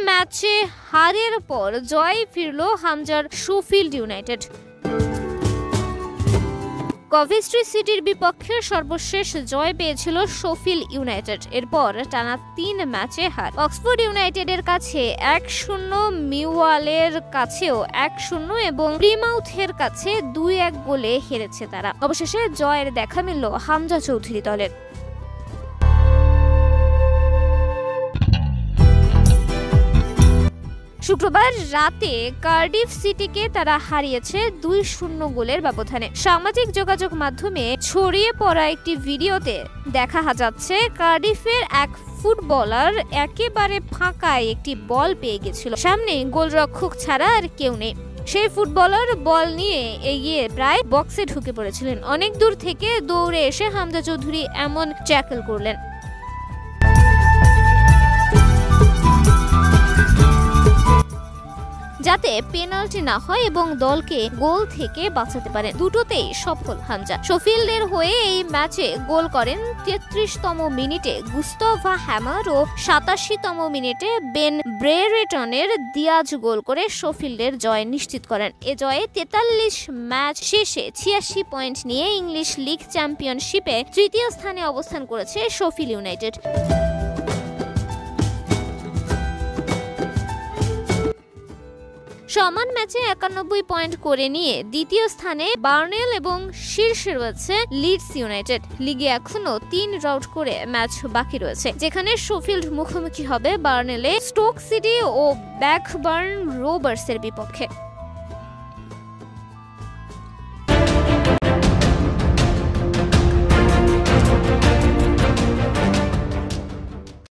ম্যাচে হারের পর জয় ফিরল হামজার শেফিল্ড ইউনাইটেড। কভেন্ট্রি সিটির বিপক্ষে সর্বশেষ জয় পেয়েছিল শেফিল্ড ইউনাইটেড। এরপর টানা ৩ ম্যাচে হার। অক্সফোর্ড ইউনাইটেডের কাছে ১-০, মিলওয়ালের কাছেও ১-০ এবং প্লিমাউথের কাছে ২-১ গোলে হেরেছে তারা। অবশেষে জয়ের দেখা মিলল হামজা চৌধুরী দলের। শুক্রবার রাতে কার্ডিফ সিটিকে তারা হারিয়েছে ২-০ গোলের ব্যবধানে। সামাজিক যোগাযোগ মাধ্যমে ছড়িয়ে পড়া একটি ভিডিওতে দেখা যাচ্ছে কার্ডিফের এক ফুটবলার একেবারে ফাঁকায় একটি বল পেয়ে গেছিল। সামনে গোলরক্ষক ছাড়া আর কেউ নেই। সেই ফুটবলার বল নিয়ে এগিয়ে প্রায় বক্সে ঢুকে পড়েছিলেন। অনেক দূর থেকে দৌড়ে এসে হামজা চৌধুরী এমন ট্যাকল করলেন। যাতে পেনাল্টি না হয় এবং দলকে গোল থেকে বাঁচাতে পারেন। দুটোতেই সফল হামজা। শেফিল্ডের হয়ে এই ম্যাচে গোল করেন ৩৩তম মিনিটে গুস্তাভো হ্যামার ও ৮৭তম মিনিটে বেন ব্রেরেটনের দিয়াজ গোল করে শেফিল্ডের জয় নিশ্চিত করেন। এ জয়ে ৪৩ ম্যাচ শেষে ৮৬ পয়েন্ট নিয়ে ইংলিশ লিগ চ্যাম্পিয়নশিপে তৃতীয় স্থানে অবস্থান করেছে শেফিল্ড ইউনাইটেড। সমান ম্যাচে ৯১ পয়েন্ট করে নিয়ে দ্বিতীয় স্থানে বার্নেল এবং শীর্ষে রয়েছে লিডস ইউনাইটেড। লিগে এখনো ৩ রাউন্ড করে ম্যাচ বাকি রয়েছে, যেখানে শেফিল্ড মুখোমুখি হবে বার্নেলে স্টোক সিটি ও ব্ল্যাকবার্ন রোভার্সের বিপক্ষে।